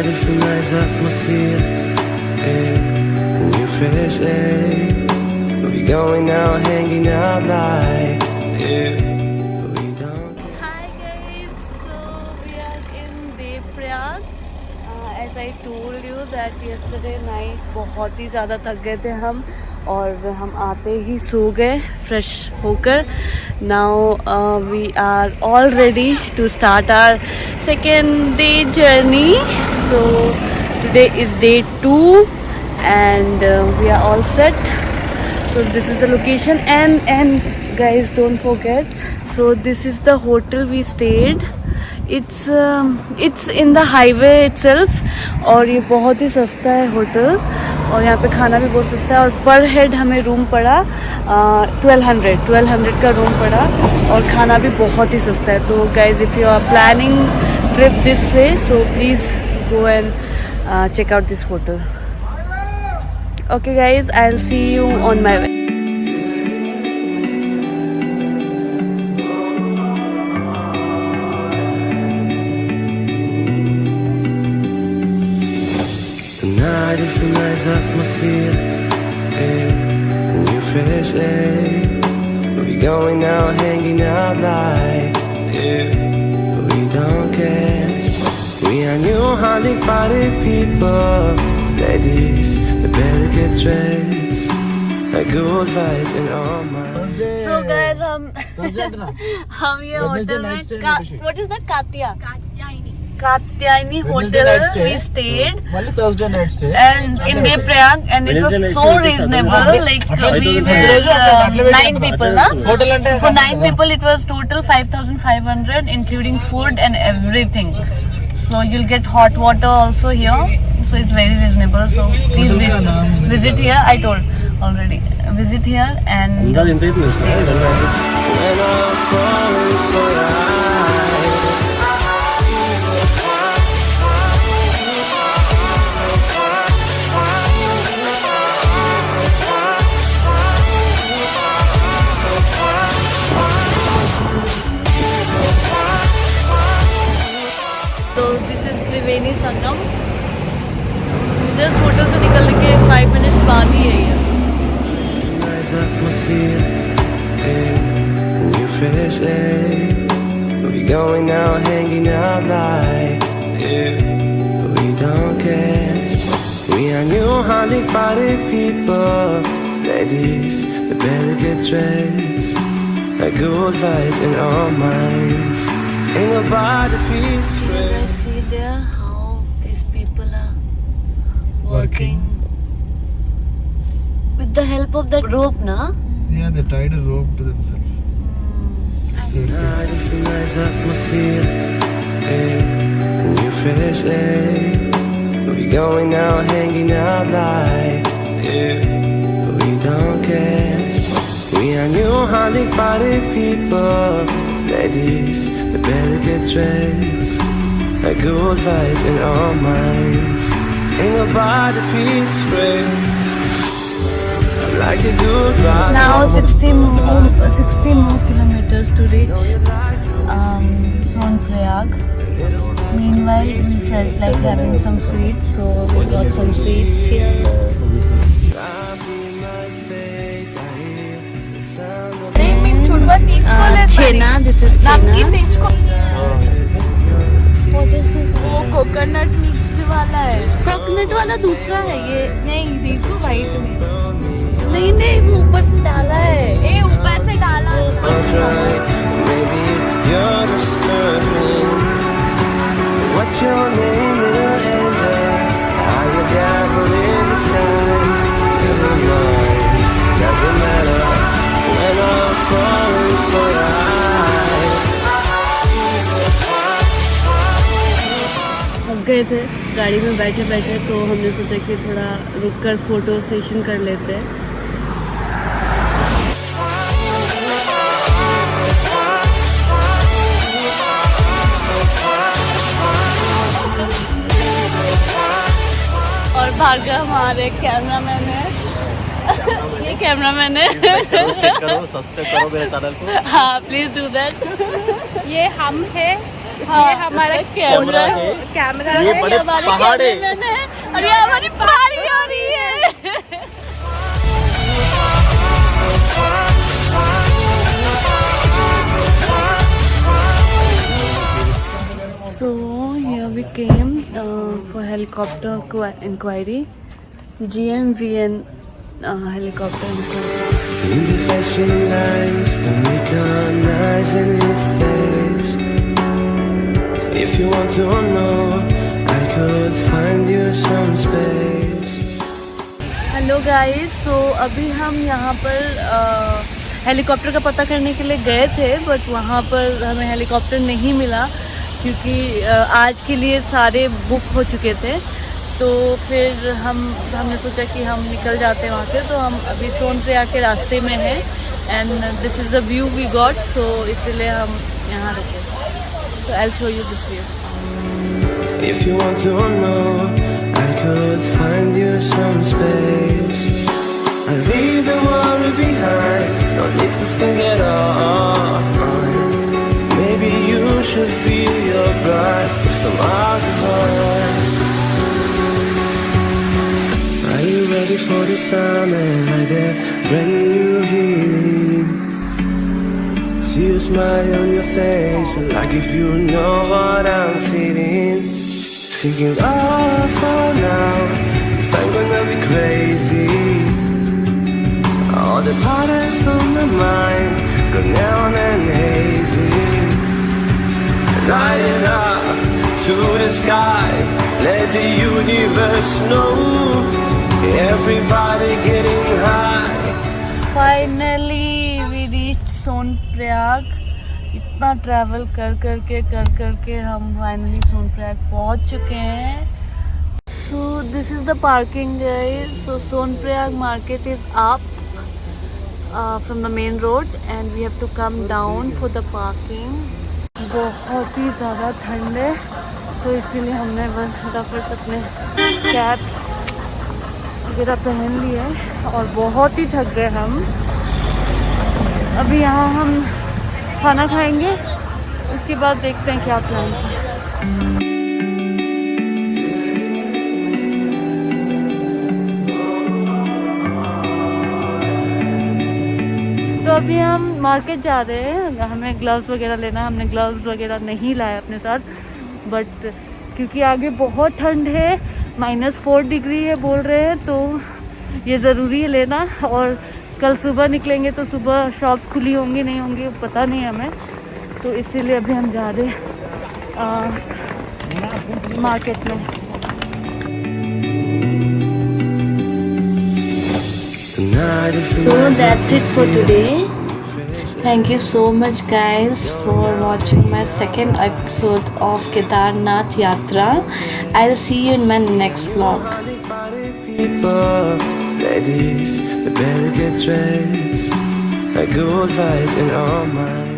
is a nice atmosphere, new fresh air. We going out, hanging out like we don't care. Hi guys, so we are in Devprayag. As I told you that yesterday night बहुत ही ज़्यादा थक गए थे हम और हम आते ही सो गए फ्रेश होकर. Now we are all ready to start our second day journey. So today is day 2 and we are all set. So this is the location and guys don't forget, so this is the hotel we stayed. It's in the highway itself और ये बहुत ही सस्ता है hotel और यहाँ पे खाना भी बहुत सस्ता है और पर हेड हमें रूम पड़ा 1200 का रूम पड़ा और खाना भी बहुत ही सस्ता है. तो guys if you are planning trip this way, so please go and check out this hotel. Okay guys, I'll see you on my way. Tonight is a nice atmosphere, new fresh air. We going out, hanging out like we don't care. We are new Holly party people, ladies, they better get dressed. Like good vibes in our mind. So guys, हम ये hotel में what is that Katyayani hotel we stayed. Only Thursday night stay. And in Devrayag, and it was so reasonable. Like we were 9 people, na? For 9 people, it was total 5,500, including food and everything. So you'll get hot water also here. So it's very reasonable. So please visit here. I told already. Visit here and stay. When I'm falling for your eyes. So this is Triveni Sangam. Just hotel से निकलने के 5 minutes बाद ही है ये. It's a nice atmosphere, new fresh air. We going out, hanging out like we don't care. We are new Holly party people, ladies, they better get dressed. Like good vibes in our minds. Ain't nobody feels You free. guys see there how these people are working with the help of that rope, na? Yeah, they tied a rope to themselves. Tonight is a nice atmosphere, new fresh air. We going out, hanging out like we don't care. We are new Holly party people, ladies, they better get dressed. Like good vibes in our minds. Ain't nobody feels free. Like a good ride. Now 60 more kilometers to reach Sonprayag. Meanwhile, we felt like having some sweets, so we got some sweets here. Chena, this is Chena. What is this? वो coconut mixed वाला है. Coconut वाला दूसरा है ये. नहीं देखो white में. नहीं वो ऊपर से डाला है. ए ऊपर से डाला. Maybe you're disturbing. What's your name, little angel? Are you dabble in the skies? Never mind, doesn't matter when I'm falling for your eyes. थक गए थे गाड़ी में बैठे बैठे, तो हमने सोचा कि थोड़ा रुक कर फोटो सेशन कर लेते हैं. और भार्गव हमारे कैमरामैन है. ये कैमरामैन है. सब्सक्राइब करो मेरे चैनल को. हाँ प्लीज डू दैट. ये हम है ये हमारा कैमरा है। कैमरा ये है, बड़े हमारे पहाड़ है। कैमरामैन है और ये हमारी पहाड़ी हो रही है। So here we came for helicopter inquiry, GMVN helicopter inquiry. In the flashing lights, don't recognize any face. If you want to know, I could find you some space. Hello guys, so अभी हम यहाँ पर helicopter का पता करने के लिए गए थे, बट वहाँ पर हमें हेलीकॉप्टर नहीं मिला क्योंकि आज के लिए सारे बुक हो चुके थे। तो फिर हमने सोचा कि हम निकल जाते हैं वहाँ से। तो हम अभी सोनप्रयाग के रास्ते में हैं and this is the view we got, so इसलिए हम यहाँ रुके। तो I will show you this view. If you want to know, I could find you some space. I'll leave the worry behind, no need to think at all. Maybe you should feel your pride with some alcohol. Are you ready for the summer like that brand new healing? See a smile on your face, like if you know what I'm feeling. Thinking, oh, for now, this I'm gonna be crazy. All the patterns on my mind go down and hazy. Light it up to the sky, let the universe know. Everybody getting high. Finally we reached Sonprayag. इतना travel कर करके हम finally Sonprayag पहुंच चुके हैं। So this is the parking guys. So Sonprayag market is up from the main road and we have to come down for the parking. बहुत ही ज़्यादा ठंड है, तो इसीलिए हमने बस फटाफट अपने कैप्स वगैरह पहन लिए और बहुत ही थक गए हम। अभी यहाँ हम खाना खाएंगे, उसके बाद देखते हैं क्या प्लान है। तो अभी हम मार्केट जा रहे हैं, हमें ग्लव्स वगैरह लेना है। हमने ग्लव्स वगैरह नहीं लाए अपने साथ, बट क्योंकि आगे बहुत ठंड है, -4 डिग्री है बोल रहे हैं, तो ये ज़रूरी है लेना। और कल सुबह निकलेंगे तो सुबह शॉप्स खुली होंगी नहीं होंगी पता नहीं हमें, तो इसीलिए अभी हम जा रहे मार्केट में। So that's it for today. Thank you so much guys for watching my second episode of Kedarnath Yatra. I'll see you in my next vlog. People, ladies, they better get dressed. Like good vibes in our minds.